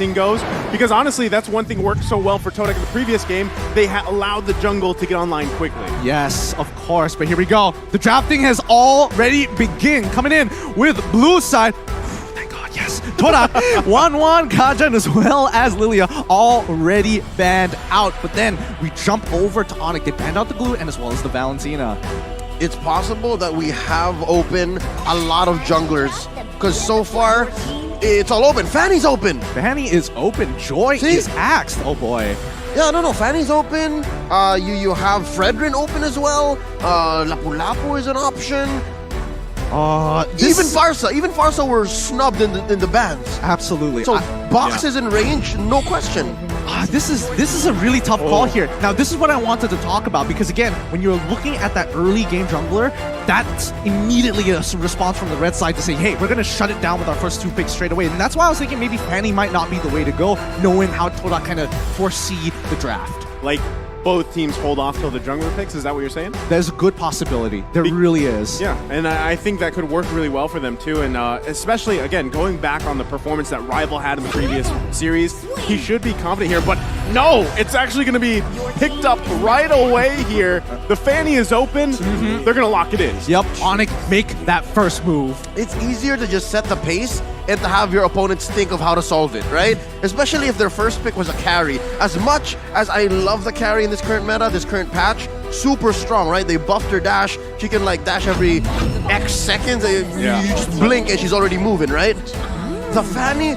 goes, because honestly, that's one thing worked so well for Todak in the previous game. They allowed the jungle to get online quickly. Yes, of course, but here we go. The drafting has already begun. Coming in with blue side. Thank God, yes. Todak, 1-1, Kajan as well as Lilia already banned out. But then we jump over to ONIC. They banned out the Glue and as well as the Valentina. It's possible that we have open a lot of junglers, because so far, it's all open. Fanny's open. Fanny is open. Joy is axed. Oh boy. Yeah, no, Fanny's open. You have Fredrin open as well. Lapu Lapu is an option. Even Farsa were snubbed in the bans. Absolutely. So Box is in range, no question. This is a really tough call here. Now, this is what I wanted to talk about, because again, when you're looking at that early game jungler, that's immediately a response from the red side to say, hey, we're going to shut it down with our first 2 picks straight away. And that's why I was thinking maybe Fanny might not be the way to go, knowing how Todak kind of foresee the draft. Like, both teams hold off till the jungler picks, is that what you're saying? There's a good possibility. There really is. Yeah, and I think that could work really well for them too, and especially, again, going back on the performance that Rival had in the previous series, he should be confident here, but no! It's actually going to be picked up right away here. The Fanny is open. They're going to lock it in. Yep, ONIC make that first move. It's easier to just set the pace and to have your opponents think of how to solve it, right? Especially if their first pick was a carry. As much as I love the carry in this current meta, this current patch, super strong, right? They buffed her dash. She can like dash every X seconds. You just blink and she's already moving, right? The Fanny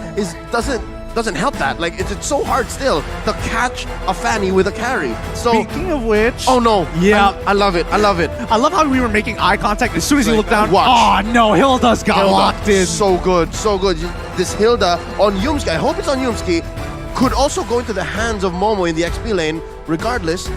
doesn't help that. Like, it's so hard still to catch a Fanny with a carry. So speaking of which, oh no, yeah, I love it. I love it. I love how we were making eye contact as soon as he looked down. Watch. Oh no, Hilda's got locked in. So good, so good. This Hilda on Yumski, I hope it's on Yumski, could also go into the hands of Momo in the XP lane. Regardless,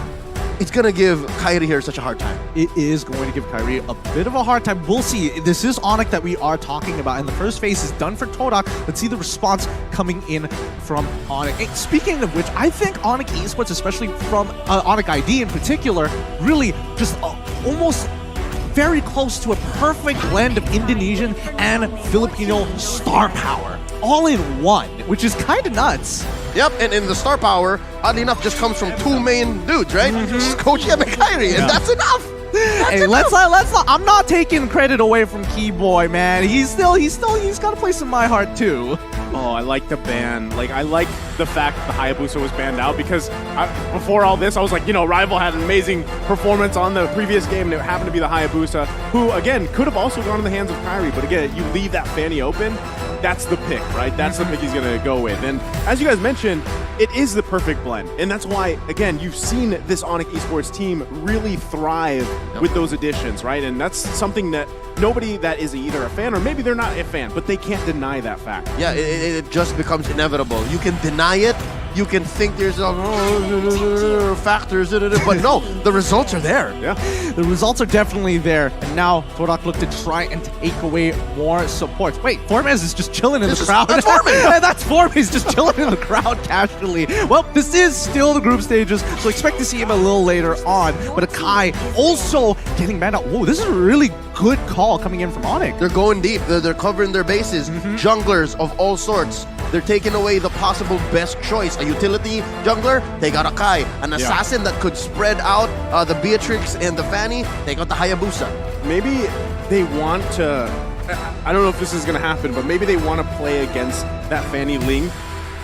it's gonna give Kairi here such a hard time. It is going to give Kairi a bit of a hard time. We'll see. This is ONIC that we are talking about, and the first phase is done for Todak. Let's see the response coming in from ONIC. And speaking of which, I think ONIC Esports, especially from ONIC ID in particular, really just almost very close to a perfect blend of Indonesian and Filipino star power, all in one, which is kind of nuts. Yep, and the star power, oddly enough, just comes from 2 main dudes, right? Just Coach Yem and Kairi, and that's enough. Hey, let's not. I'm not taking credit away from Keyboy, man. He's got a place in my heart too. Oh, I like the ban. Like, I like the fact that the Hayabusa was banned out, because before all this, I was like, you know, Rival had an amazing performance on the previous game, and it happened to be the Hayabusa, who, again, could have also gone in the hands of Kairi, but again, you leave that Fanny open, that's the pick, right? That's the pick he's going to go with. And as you guys mentioned, it is the perfect blend. And that's why, again, you've seen this ONIC Esports team really thrive with those additions, right? And that's something that nobody that is either a fan or maybe they're not a fan, but they can't deny that fact. Yeah, it just becomes inevitable. You can deny it. You can think there's factors, but no, the results are there. Yeah, the results are definitely there. And now Todak look to try and take away more support. Wait, Formez is just chilling in the crowd. That's Formez. That's Formez just chilling in the crowd casually. Well, this is still the group stages, so expect to see him a little later on. But Akai also getting banned out. Whoa, this is a really good call coming in from ONIC. They're going deep. They're covering their bases. Junglers of all sorts. They're taking away the possible best choice. A utility jungler, they got Akai. An assassin that could spread out the Beatrix and the Fanny, they got the Hayabusa. Maybe they want to, I don't know if this is going to happen, but maybe they want to play against that Fanny Ling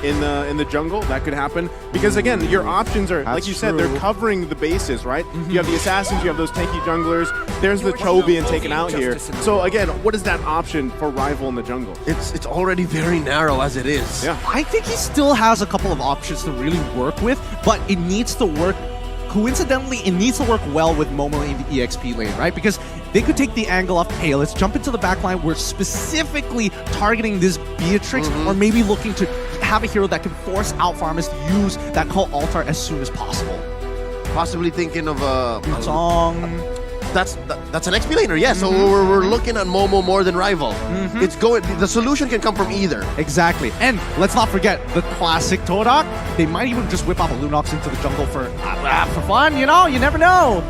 in the jungle. That could happen, because again, your options are, like you said, they're covering the bases, right? You have the assassins, you have those tanky junglers, there's the Cho being taken out here. So again, what is that option for Rival in the jungle? It's already very narrow as it is. Yeah, I think he still has a couple of options to really work with, but it needs to work. Coincidentally, it needs to work well with Momo in the EXP lane, right? Because they could take the angle of, hey, let's jump into the backline. We're specifically targeting this Beatrix, or maybe looking to have a hero that can force out farmers to use that call altar as soon as possible. Possibly thinking of Song. That's an XP laner, yes. So we're looking at Momo more than Rival. It's going. The solution can come from either. Exactly. And let's not forget the classic Todak. They might even just whip out a Lunox into the jungle for fun. You know, you never know.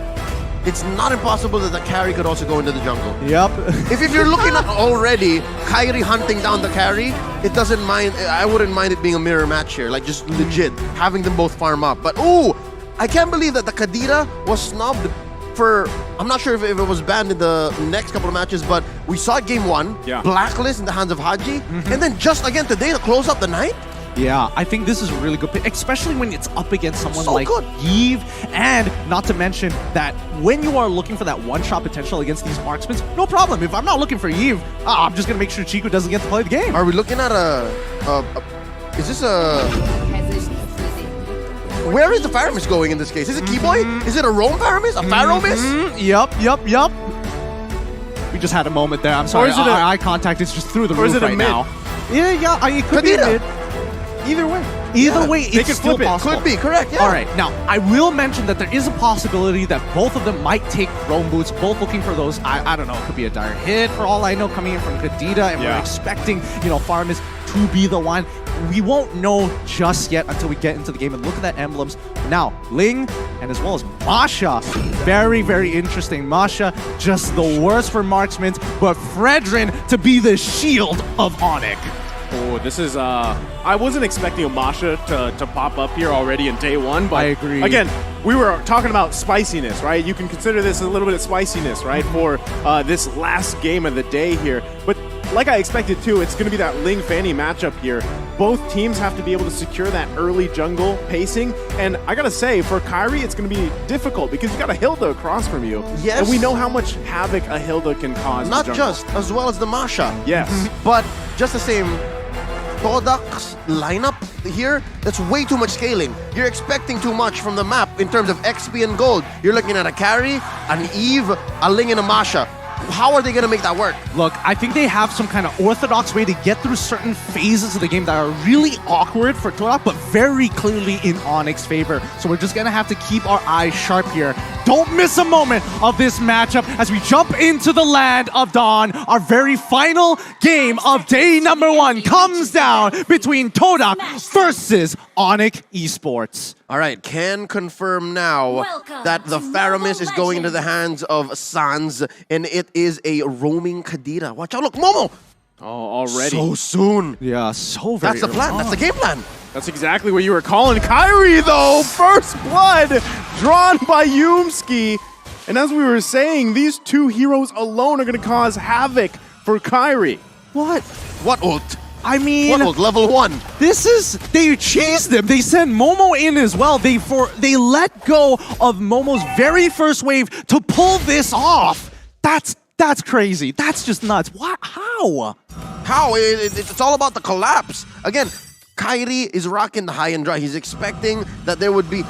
it's not impossible that the carry could also go into the jungle. Yep. If you're looking at already Kairi hunting down the carry, it doesn't mind. I wouldn't mind it being a mirror match here, like just legit having them both farm up. But ooh, I can't believe that the Kadira was snubbed for. I'm not sure if it was banned in the next couple of matches, but we saw it game 1, Yeah. Blacklist in the hands of Haji, and then just again today to close up the night. Yeah, I think this is a really good pick, especially when it's up against someone So like good. Yves, and not to mention that when you are looking for that one-shot potential against these marksmen, no problem. If I'm not looking for Yves, I'm just going to make sure Chico doesn't get to play the game. Are we looking at is this a... Where is the Faramis going in this case? Is it Keyboy? Is it a Roam Faramis? A Faramis? Yup. We just had a moment there. I'm sorry. is it Our a- eye contact is just through the or is roof it a right mid? now. Yeah, it could be a Kadira. mid. Either way. Either way, they it's could still flip it. possible. Could be, correct, yeah. All right, now, I will mention that there is a possibility that both of them might take roam boots, both looking for those, I don't know, it could be a dire hit for all I know, coming in from Kadita, and Yeah. we're expecting, Faramis to be the one. We won't know just yet until we get into the game and look at that emblems. Now, Ling, and as well as Masha, very, very interesting. Masha, just the worst for marksmen, but Fredrin to be the shield of ONIC. Oh, this is, I wasn't expecting a Masha to pop up here already in day 1, but I agree. Again, we were talking about spiciness, right? You can consider this a little bit of spiciness, right, for this last game of the day here. But like I expected too, it's going to be that Ling Fanny matchup here. Both teams have to be able to secure that early jungle pacing, and I gotta say, for Kairi, it's going to be difficult because you got a Hilda across from you. Yes. And we know how much havoc a Hilda can cause. in the Not jungle. just, as well as the Masha. Yes. But just the same, Todak's lineup here, that's way too much scaling. You're expecting too much from the map in terms of XP and gold. You're looking at a carry, an Eve, a Ling, and a Masha. How are they going to make that work? Look, I think they have some kind of orthodox way to get through certain phases of the game that are really awkward for Todak, but very clearly in ONIC's favor. So we're just going to have to keep our eyes sharp here. Don't miss a moment of this matchup as we jump into the land of Dawn. Our very final game of day number 1 comes down between Todak versus ONIC Esports. All right, can confirm now Welcome that the to Faramis is Mobile going into the hands of Sans, and it is a roaming Kadira. Watch out, look, Momo! Oh, already. So soon. Yeah, so very That's the plan, that's the game plan. That's exactly what you were calling. Kairi, though, first blood drawn by Yumski. And as we were saying, these two heroes alone are going to cause havoc for Kairi. What ult? I mean, What ult? Level 1. this is, they cheesed him. They sent Momo in as well. They let go of Momo's very first wave to pull this off. That's crazy. That's just nuts. What? How? How? It's all about the collapse. Again, Kairi is rocking the high and dry. He's expecting that there would be...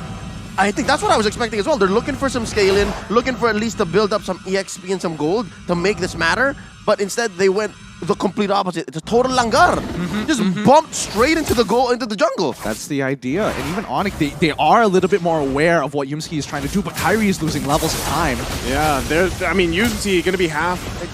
I think that's what I was expecting as well. They're looking for some scaling, looking for at least to build up some EXP and some gold to make this matter. But instead, they went the complete opposite. It's a total langar. Just bumped straight into the jungle. That's the idea. And even ONIC, they are a little bit more aware of what Yumski is trying to do, but Kairi is losing levels of time. Yeah, Yumski going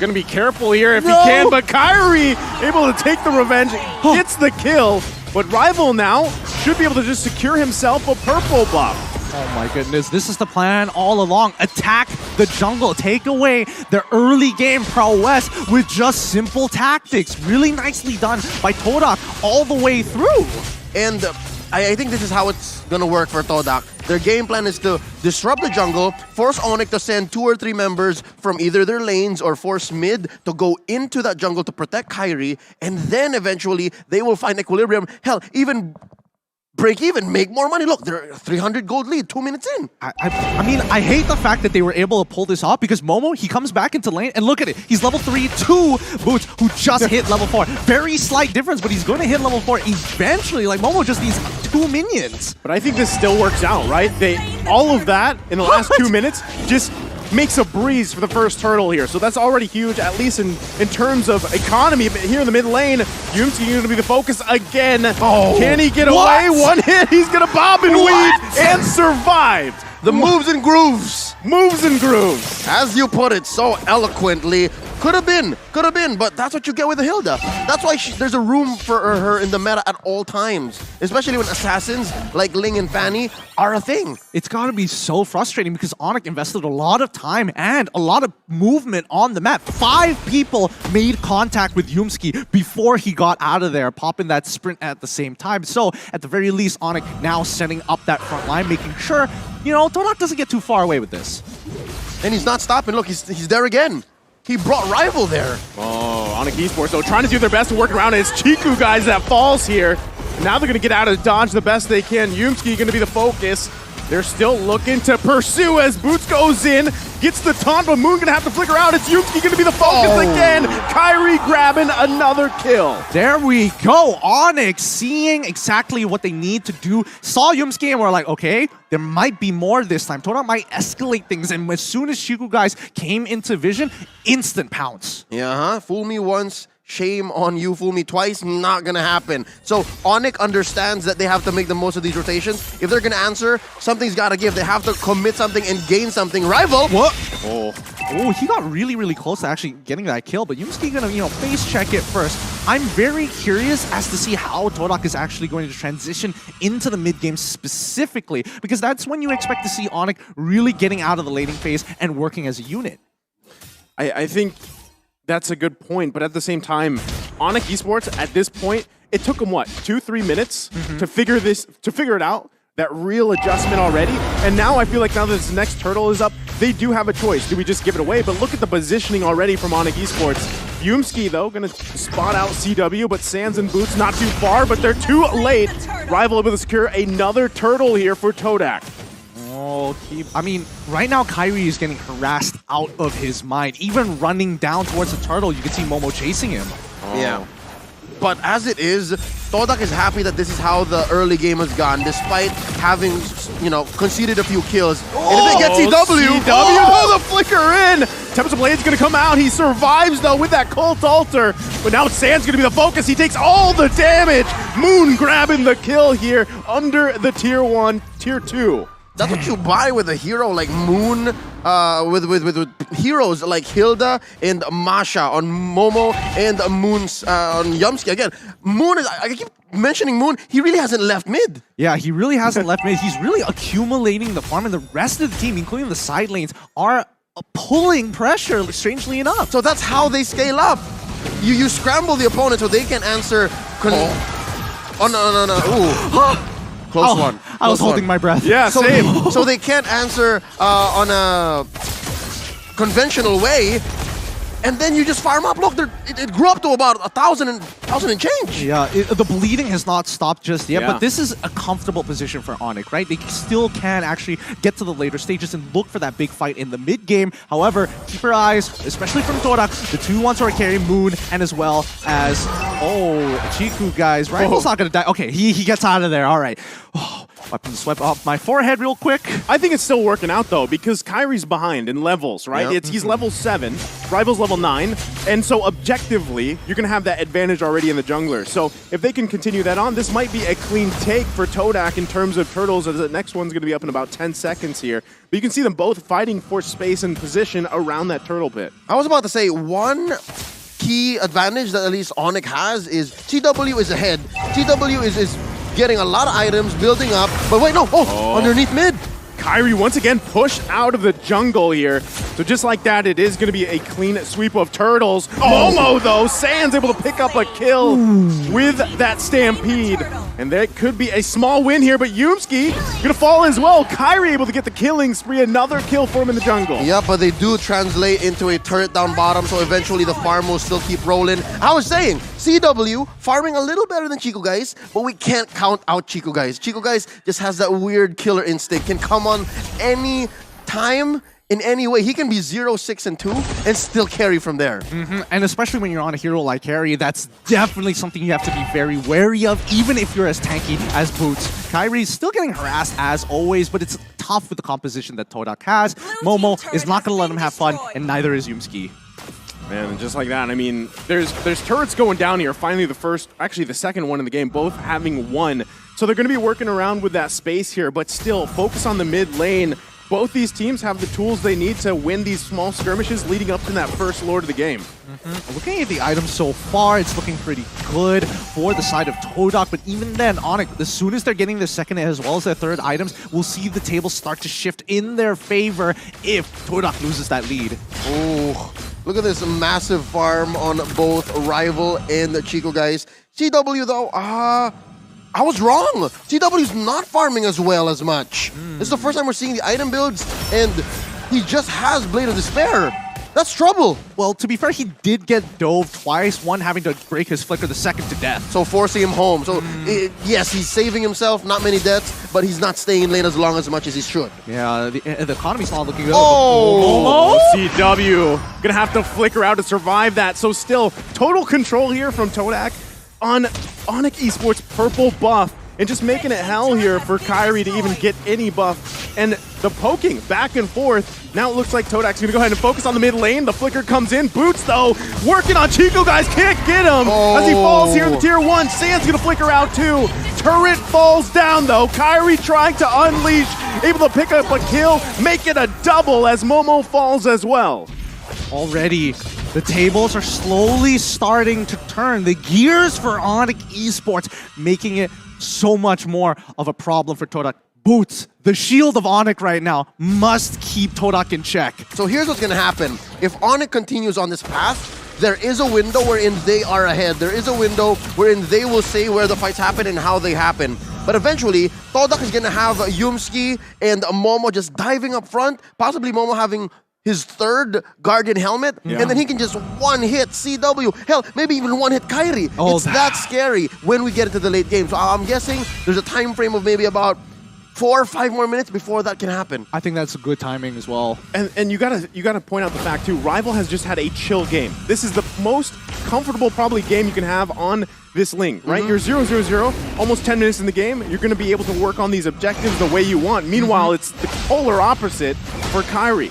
to be careful here if No! he can, but Kairi able to take the revenge, gets the kill. But Rival now should be able to just secure himself a purple buff. Oh my goodness, this is the plan all along. Attack the jungle, take away the early game prowess with just simple tactics. Really nicely done by Todak all the way through. And I think this is how it's going to work for Todak. Their game plan is to disrupt the jungle, force ONIC to send 2 or 3 members from either their lanes or force mid to go into that jungle to protect Kairi, and then eventually they will find equilibrium. Hell, even break even, make more money. Look, they're 300 gold lead, 2 minutes in. I mean, I hate the fact that they were able to pull this off because Momo, he comes back into lane and look at it. He's level 3, 2 Boots who just hit level 4. Very slight difference, but he's going to hit level 4 eventually. Like, Momo just needs 2 minions. But I think this still works out, right? All of that in the last 2 minutes just makes a breeze for the first turtle here. So that's already huge, at least in terms of economy. But here in the mid lane, Yumski going to be the focus again. Oh, can he get what? away? One hit, he's going to bob and What? weave and survived. The moves and grooves. Moves and grooves. As you put it so eloquently, Could have been, but that's what you get with a Hilda. That's why there's a room for her in the meta at all times, especially when assassins like Ling and Fanny are a thing. It's got to be so frustrating because ONIC invested a lot of time and a lot of movement on the map. 5 people made contact with Yumski before he got out of there, popping that sprint at the same time. So, at the very least, ONIC now setting up that front line, making sure, you know, Todak doesn't get too far away with this. And he's not stopping. Look, he's there again. He brought Rival there. Oh, ONIC Esports, though, trying to do their best to work around it. It's Chiku, guys, that falls here. Now they're going to get out of dodge the best they can. Yumski going to be the focus. They're still looking to pursue as Boots goes in, gets the taunt, but Moon gonna have to flicker out. It's Yumski gonna be the focus again. Kyrie grabbing another kill. There we go. ONIC seeing exactly what they need to do. Saw Yumski and we're like, okay, there might be more this time. Todak might escalate things, and as soon as Chiku guys came into vision, instant pounce. Yeah, fool me once, shame on you. Fool me twice, not gonna happen. So ONIC understands that they have to make the most of these rotations. If they're gonna answer, something's gotta give. They have to commit something and gain something. Rival! What? Oh, he got really, really close to actually getting that kill, but Yumski gonna, you know, face check it first. I'm very curious as to see how Todak is actually going to transition into the mid game specifically, because that's when you expect to see ONIC really getting out of the laning phase and working as a unit. I think that's a good point, but at the same time, ONIC Esports at this point, it took them what, 2-3 minutes to figure it out. That real adjustment already, and now I feel like now that this next turtle is up, they do have a choice. Do we just give it away? But look at the positioning already from ONIC Esports. Yumski though gonna spot out CW, but Sands and Boots not too far, but they're too late. Rival able to secure another turtle here for Todak. Oh, I mean, right now Kyrie is getting harassed out of his mind. Even running down towards the turtle, you can see Momo chasing him. Yeah. But as it is, Todak is happy that this is how the early game has gone, despite having, you know, conceded a few kills. And if they get CW, the flicker in! Tempest of Blade's gonna come out. He survives though with that Cult Altar, but now Sand's gonna be the focus. He takes all the damage. Moon grabbing the kill here under the tier 1, tier 2. That's what you buy with a hero like Moon, with heroes like Hilda and Masha on Momo and Moon's on Yumski. Again, Moon is, I keep mentioning Moon, he really hasn't left mid. Yeah, he really hasn't left mid. He's really accumulating the farm, and the rest of the team, including the side lanes, are pulling pressure, strangely enough. So that's how they scale up. You scramble the opponent so they can answer. Oh no. Ooh. Close one. I was holding my breath. Yeah, same. So they can't answer on a conventional way, and then you just farm up. Look, it grew up to about 1,000 and change. Yeah, the bleeding has not stopped just yet, Yeah. but this is a comfortable position for ONIC, right? They still can actually get to the later stages and look for that big fight in the mid game. However, keep your eyes, especially from Todak, the 2 1-sword carry, Moon, and as well as, Chiku, guys. Rival's not gonna die. Okay, he gets out of there. All right. Weapon swipe off my forehead real quick. I think it's still working out though, because Kyrie's behind in levels, right? Yep. He's level 7, Rival's level 9, and so objectively, you're gonna have that advantage already in the jungler. So if they can continue that on, this might be a clean take for Todak in terms of turtles, as the next one's gonna be up in about 10 seconds here. But you can see them both fighting for space and position around that turtle pit. I was about to say, one key advantage that at least ONIC has is TW is ahead. TW is getting a lot of items, building up, but wait, no, underneath mid. Kyrie once again pushed out of the jungle here. So just like that, it is going to be a clean sweep of turtles. Momo, though, Sans able to pick up a kill with that Stampede. And there could be a small win here, but Yumski going to fall as well. Kyrie able to get the killing spree, another kill for him in the jungle. Yeah, but they do translate into a turret down bottom, so eventually the farm will still keep rolling. I was saying, CW farming a little better than Chico Guys, but we can't count out Chico Guys. Chico Guys just has that weird killer instinct, can come on any time, in any way. He can be 0, 6, and 2 and still carry from there. And especially when you're on a hero like Harry, that's definitely something you have to be very wary of, even if you're as tanky as Boots. Kyrie's still getting harassed as always, but it's tough with the composition that Todak has. Momo is not going to let him have fun, and neither is Yumski. Man, and just like that, I mean, there's turrets going down here. Finally, the second one in the game, both having 1. So they're going to be working around with that space here, but still focus on the mid lane. both these teams have the tools they need to win these small skirmishes leading up to that first Lord of the game. Looking at the items so far, it's looking pretty good for the side of Todak, but even then, ONIC, as soon as they're getting their second as well as their third items, we'll see the table start to shift in their favor if Todak loses that lead. Oh, look at this massive farm on both Rival and the Chico guys. CW though, I was wrong. CW's not farming as well as much. This is the first time we're seeing the item builds, and he just has Blade of Despair. That's trouble. Well, to be fair, he did get dove twice, one having to break his flicker, the second to death. So forcing him home. So yes, he's saving himself, not many deaths, but he's not staying in lane as long as much as he should. Yeah, the economy's not looking good. Oh! CW gonna have to flicker out to survive that. So still, total control here from Todak on ONIC Esports purple buff. And just making it hell here for Kairi to even get any buff. And the poking back and forth. Now it looks like Todak's gonna go ahead and focus on the mid lane. The flicker comes in. Boots, though, working on Chico, guys. Can't get him as he falls here in the tier 1. Sand's gonna flicker out, too. Turret falls down, though. Kairi trying to unleash. Able to pick up a kill. Make it a double as Momo falls as well. Already, the tables are slowly starting to turn. The gears for ONIC Esports, making it so much more of a problem for Todak. Boots, the shield of ONIC right now, must keep Todak in check. So here's what's gonna happen. If ONIC continues on this path, there is a window wherein they are ahead. There is a window wherein they will say where the fights happen and how they happen. But eventually, Todak is gonna have Yumski and Momo just diving up front, possibly Momo having his third Guardian helmet, and then he can just one-hit CW. Hell, maybe even one-hit Kairi. It's that scary when we get into the late game. So I'm guessing there's a time frame of maybe about 4 or 5 more minutes before that can happen. I think that's good timing as well. And you gotta point out the fact too, Rival has just had a chill game. This is the most comfortable probably game you can have on this link, right? You're 0-0-0, almost 10 minutes in the game. You're gonna be able to work on these objectives the way you want. Meanwhile, it's the polar opposite for Kairi.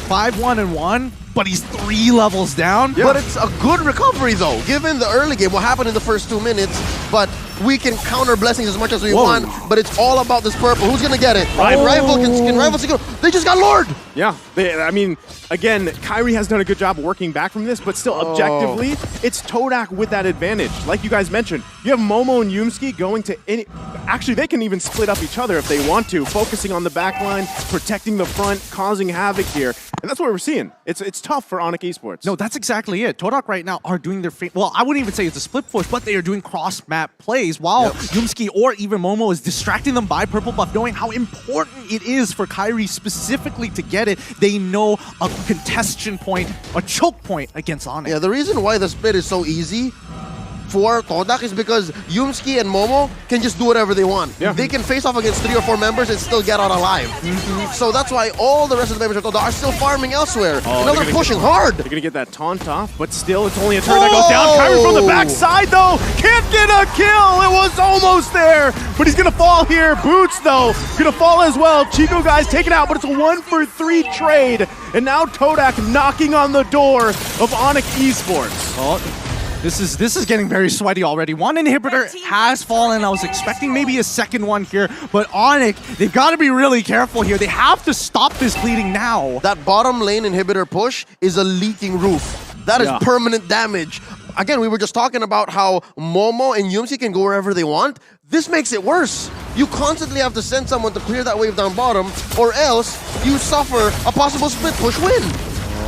5-1-1, but he's 3 levels down. Yeah. But it's a good recovery though, given the early game, what happened in the first 2 minutes, but we can counter blessings as much as we want, but it's all about this purple. Who's gonna get it? Rival can Rival secure. They just got Lord! Yeah, I mean, again, Kairi has done a good job working back from this, but still, objectively, it's Todak with that advantage. Like you guys mentioned, you have Momo and Yumski going to any... Actually, they can even split up each other if they want to, focusing on the back line, protecting the front, causing havoc here. And that's what we're seeing. It's tough for ONIC Esports. No, that's exactly it. Todak right now are doing their... Well, I wouldn't even say it's a split push, but they are doing cross-map plays while Yumski or even Momo is distracting them by purple buff, knowing how important it is for Kairi specifically to get it. They know a contestation point, a choke point against ONIC. Yeah, the reason why the split is so easy for Todak is because Yumski and Momo can just do whatever they want. Yeah. They can face off against 3 or 4 members and still get out alive. So that's why all the rest of the members of Todak are still farming elsewhere. And they're pushing hard. They're gonna get that taunt off, but still it's only a turn that goes down. Kairi from the backside though, can't get a kill. It was almost there, but he's gonna fall here. Boots though, gonna fall as well. Chico guys taken out, but it's a 1-for-3 trade. And now Todak knocking on the door of ONIC Esports. Oh. This is getting very sweaty already. One inhibitor has fallen. I was expecting maybe a second one here, but ONIC, they've got to be really careful here. They have to stop this bleeding now. That bottom lane inhibitor push is a leaking roof. That is permanent damage. Again, we were just talking about how Momo and Yumsi can go wherever they want. This makes it worse. You constantly have to send someone to clear that wave down bottom, or else you suffer a possible split push win.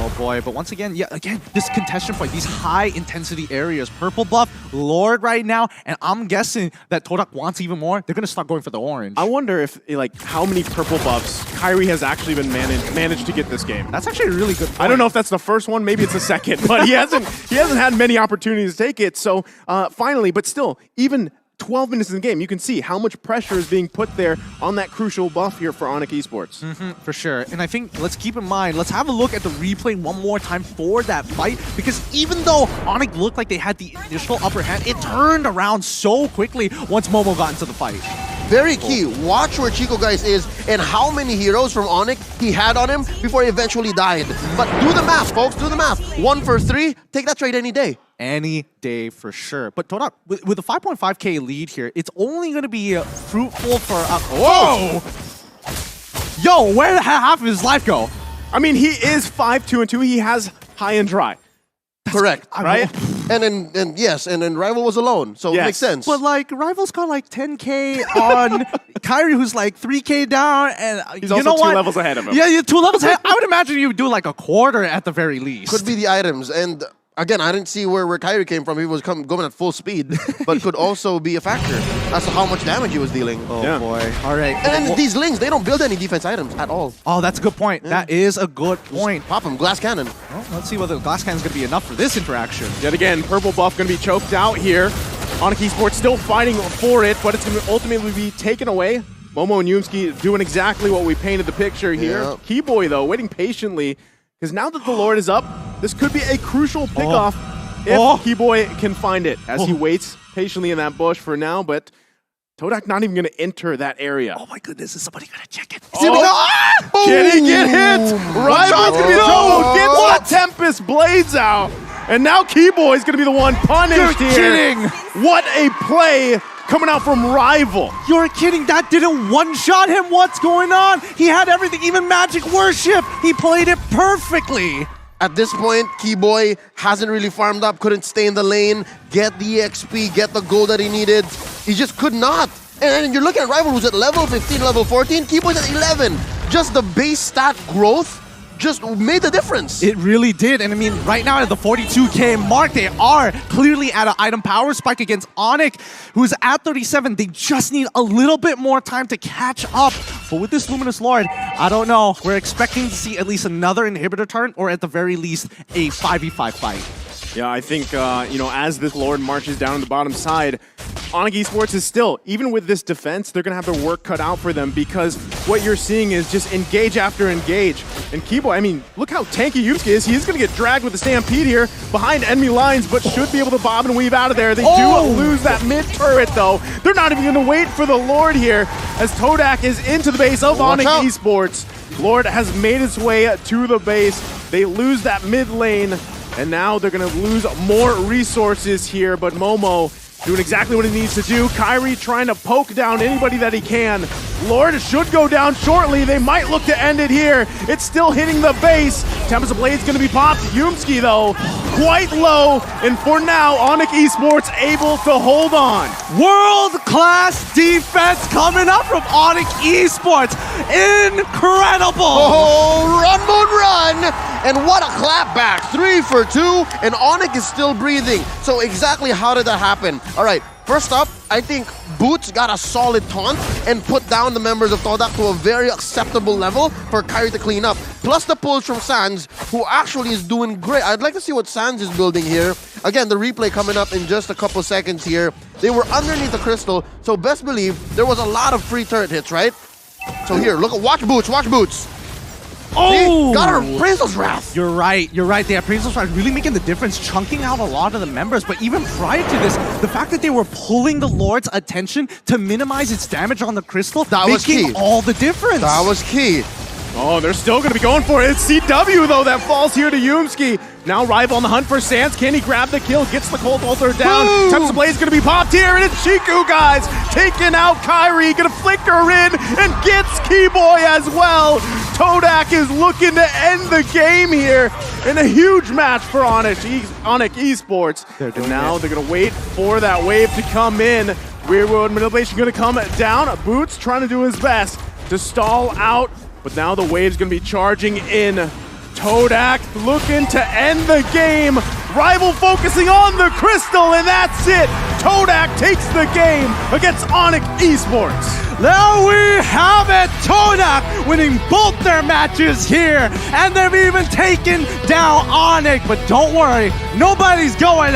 Oh boy, but once again, this contestation point, these high-intensity areas. Purple buff, Lord right now, and I'm guessing that Todak wants even more. They're going to start going for the orange. I wonder if, like, how many purple buffs Kairi has actually been managed to get this game. That's actually a really good point. I don't know if that's the first one, maybe it's the second, but he hasn't had many opportunities to take it. So finally, but still, even 12 minutes in the game, you can see how much pressure is being put there on that crucial buff here for ONIC Esports. For sure. And I think, let's keep in mind, let's have a look at the replay one more time for that fight, because even though ONIC looked like they had the initial upper hand, it turned around so quickly once Momo got into the fight. Very key. Watch where Chico guys is and how many heroes from ONIC he had on him before he eventually died. But do the math, folks. Do the math. 1-for-3. Take that trade any day. Any day for sure. But Todak, with a 5.5k lead here, it's only going to be fruitful for... Whoa! Yo, where did half of his life go? I mean, he is 5-2-2. He has high and dry. Correct. Right? And then Rival was alone, so Yes. it makes sense. But like, Rival's got like 10K on Kyrie, who's like 3K down, and He's you also know two what? levels ahead of him. Yeah, you're 2 levels ahead. I would imagine you would do like a quarter at the very least. Could be the items. And again, I didn't see where Kyrie came from. He was going at full speed, but could also be a factor as to how much damage he was dealing. Oh Yeah. boy. All right. And then these Lings, they don't build any defense items at all. Oh, that's a good point. That is a good point. Pop them, glass cannon. Well, let's see whether the glass cannon's going to be enough for this interaction. Yet again, purple buff going to be choked out here. ONIC Esports still fighting for it, but it's going to ultimately be taken away. Momo and Yumski doing exactly what we painted the picture here. Yeah. Keyboy, though, waiting patiently, because now that the Lord is up, this could be a crucial pickoff if Keyboy can find it, as he waits patiently in that bush for now, but Todak not even going to enter that area. Oh my goodness, is somebody going to check it? Can he get hit? Rival's going to be in trouble. Gets the Tempest Blades out. And now Keyboy's going to be the one punished You're here. kidding. What a play coming out from Rival. You're kidding. That didn't one-shot him. What's going on? He had everything, even Magic Worship. He played it perfectly. At this point, Keyboy hasn't really farmed up, couldn't stay in the lane, get the XP, get the gold that he needed. He just could not. And you're looking at Rival who's at level 15, level 14. Keyboy's at 11. Just the base stat growth just made the difference. It really did. And I mean, right now at the 42K mark, they are clearly at an item power spike against ONIC, who's at 37. They just need a little bit more time to catch up. But with this Luminous Lord, I don't know. We're expecting to see at least another inhibitor turn, or at the very least, a 5v5 fight. Yeah, I think, as this Lord marches down the bottom side, ONIC Esports is still, even with this defense, they're going to have their work cut out for them, because what you're seeing is just engage after engage. And Keyboy, I mean, look how tanky Yusuke is. He's going to get dragged with the Stampede here behind enemy lines, but should be able to bob and weave out of there. They do lose that mid-turret, though. They're not even going to wait for the Lord here, as Todak is into the base of ONIC Esports. Lord has made its way to the base. They lose that mid lane, and now they're going to lose more resources here, but Momo doing exactly what he needs to do. Kyrie trying to poke down anybody that he can. Lord should go down shortly. They might look to end it here. It's still hitting the base. Tempest Blade's going to be popped. Yumski, though, quite low. And for now, ONIC Esports able to hold on. World-class defense coming up from ONIC Esports. Incredible! Oh, run, moon, run! And what a clapback. 3 for 2, and ONIC is still breathing. So exactly how did that happen? All right, first up, I think Boots got a solid taunt and put down the members of Todak to a very acceptable level for Kyrie to clean up. Plus the pulls from Sans, who actually is doing great. I'd like to see what Sans is building here. Again, the replay coming up in just a couple seconds here. They were underneath the crystal, so best believe there was a lot of free turret hits, right? So here, look at, watch Boots, watch Boots. Oh! See? Got her Appraisal's Wrath. You're right. The Appraisal's Wrath really making the difference, chunking out a lot of the members. But even prior to this, the fact that they were pulling the Lord's attention to minimize its damage on the crystal, That was making key. all the difference. That was key. Oh, they're still going to be going for it. It's CW, though, that falls here to Yumski. Now Rival on the hunt for Sans. Can he grab the kill? Gets the Cold Altar down. Tempest Blade's going to be popped here, and it's Chiku, guys. Taking out Kyrie. Going to flicker in and gets Keyboy as well. Todak is looking to end the game here in a huge match for ONIC Esports. And now they're going to wait for that wave to come in. Weird World Manipulation going to come down. Boots trying to do his best to stall out. But now the wave's going to be charging in. Todak looking to end the game. Rival focusing on the crystal, and that's it. Todak takes the game against ONIC Esports. There we have it! Todak winning both their matches here, and they've even taken down ONIC. But don't worry, nobody's going